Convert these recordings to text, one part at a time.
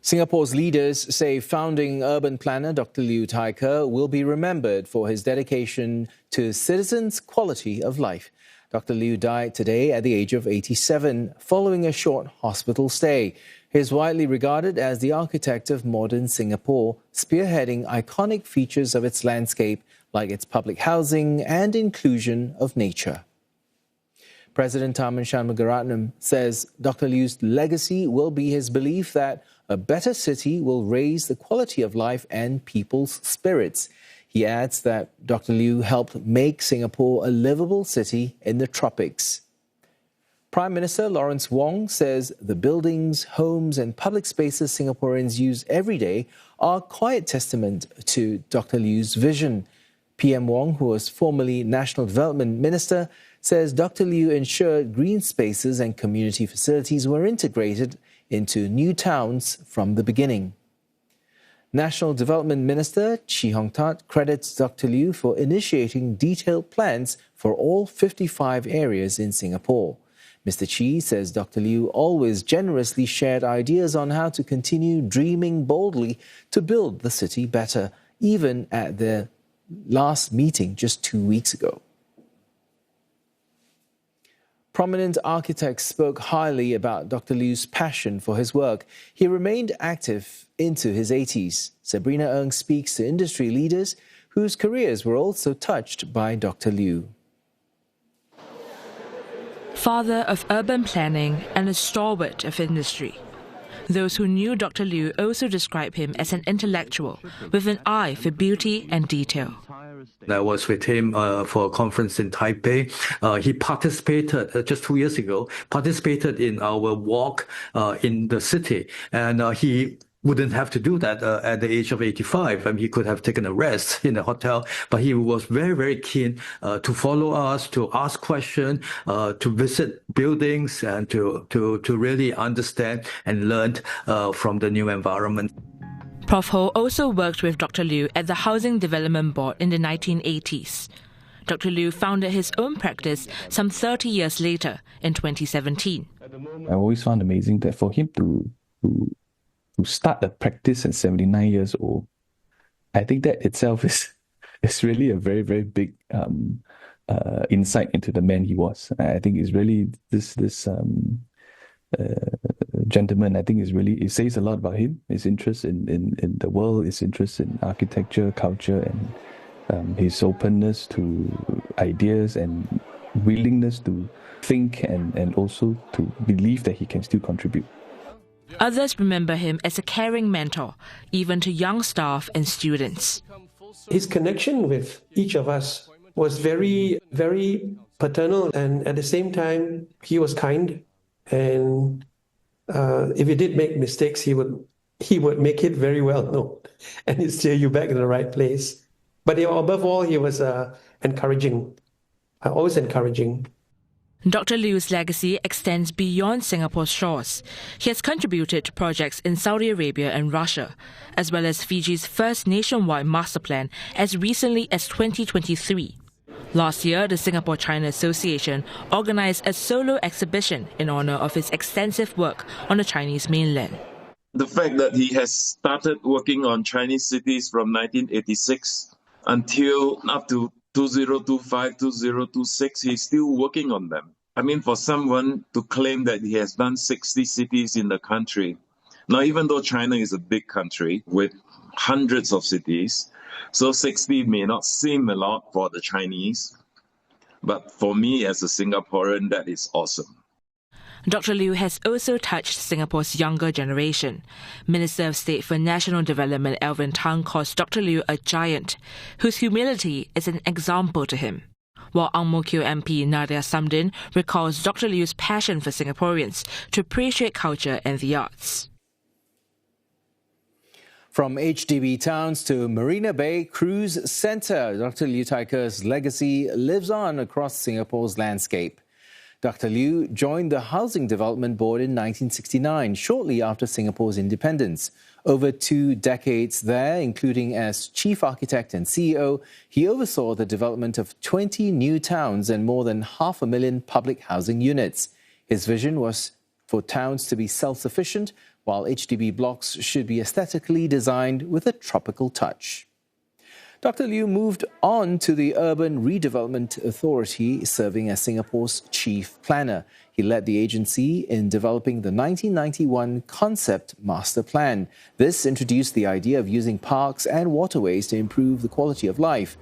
Singapore's leaders say founding urban planner Dr. Liu Thai Ker will be remembered for his dedication to citizens' quality of life. Dr. Liu died today at the age of 87 following a short hospital stay. He is widely regarded as the architect of modern Singapore, spearheading iconic features of its landscape like its public housing and inclusion of nature. President Tharman Shanmugaratnam says Dr. Liu's legacy will be his belief that a better city will raise the quality of life and people's spirits. He adds that Dr. Liu helped make Singapore a livable city in the tropics. Prime Minister Lawrence Wong says the buildings, homes and public spaces Singaporeans use every day are quiet testament to Dr. Liu's vision. PM Wong, who was formerly National Development Minister, says Dr. Liu ensured green spaces and community facilities were integrated into new towns from the beginning. National Development Minister Chee Hong Tat credits Dr. Liu for initiating detailed plans for all 55 areas in Singapore. Mr. Chee says Dr. Liu always generously shared ideas on how to continue dreaming boldly to build the city better, even at their last meeting just 2 weeks ago. Prominent architects spoke highly about Dr. Liu's passion for his work. He remained active into his 80s. Sabrina Ng speaks to industry leaders whose careers were also touched by Dr. Liu. Father of urban planning and a stalwart of industry. Those who knew Dr. Liu also describe him as an intellectual with an eye for beauty and detail. I was with him for a conference in Taipei. He participated just 2 years ago, participated in our walk in the city. And he wouldn't have to do that at the age of 85. I mean, he could have taken a rest in a hotel, but he was very, very keen to follow us, to ask questions, to visit buildings and to really understand and learn from the new environment. Prof. Ho also worked with Dr. Liu at the Housing Development Board in the 1980s. Dr. Liu founded his own practice some 30 years later in 2017. I always found amazing that for him to start a practice at 79 years old, I think that itself is really a very, very big insight into the man he was. I think it's really this gentleman, I think it says a lot about him, his interest in the world, his interest in architecture, culture, and his openness to ideas and willingness to think and also to believe that he can still contribute. Others remember him as a caring mentor, even to young staff and students. His connection with each of us was very, very paternal, and at the same time, he was kind. And if you did make mistakes, he would make it very well known and he'd steer you back in the right place. But above all, he was encouraging, always encouraging. Dr. Liu's legacy extends beyond Singapore's shores. He has contributed to projects in Saudi Arabia and Russia, as well as Fiji's first nationwide master plan as recently as 2023. Last year, the Singapore-China Association organized a solo exhibition in honor of his extensive work on the Chinese mainland. The fact that he has started working on Chinese cities from 1986 until up to 2025, 2026, he's still working on them. I mean, for someone to claim that he has done 60 cities in the country. Now, even though China is a big country with hundreds of cities, so 60 may not seem a lot for the Chinese, but for me as a Singaporean, that is awesome. Dr. Liu has also touched Singapore's younger generation. Minister of State for National Development Alvin Tang calls Dr. Liu a giant, whose humility is an example to him. While Ang Mo Kio MP Nadia Samdin recalls Dr. Liu's passion for Singaporeans to appreciate culture and the arts. From HDB towns to Marina Bay Cruise Centre, Dr. Liu Thai Ker's legacy lives on across Singapore's landscape. Dr. Liu joined the Housing Development Board in 1969, shortly after Singapore's independence. Over 2 decades there, including as chief architect and CEO, he oversaw the development of 20 new towns and more than 500,000 public housing units. His vision was for towns to be self-sufficient, while HDB blocks should be aesthetically designed with a tropical touch. Dr. Liu moved on to the Urban Redevelopment Authority, serving as Singapore's chief planner. He led the agency in developing the 1991 Concept Master Plan. This introduced the idea of using parks and waterways to improve the quality of life.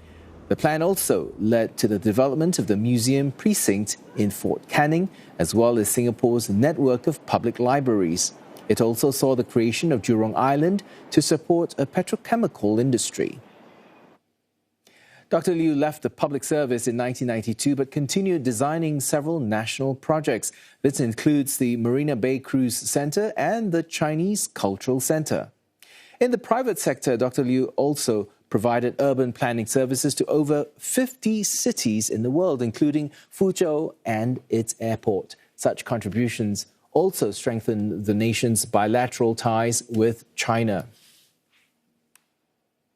The plan also led to the development of the museum precinct in Fort Canning, as well as Singapore's network of public libraries. It also saw the creation of Jurong Island to support a petrochemical industry. Dr. Liu left the public service in 1992 but continued designing several national projects. This includes the Marina Bay Cruise Centre and the Chinese Cultural Centre. In the private sector, Dr. Liu also provided urban planning services to over 50 cities in the world, including Fuzhou and its airport. Such contributions also strengthened the nation's bilateral ties with China.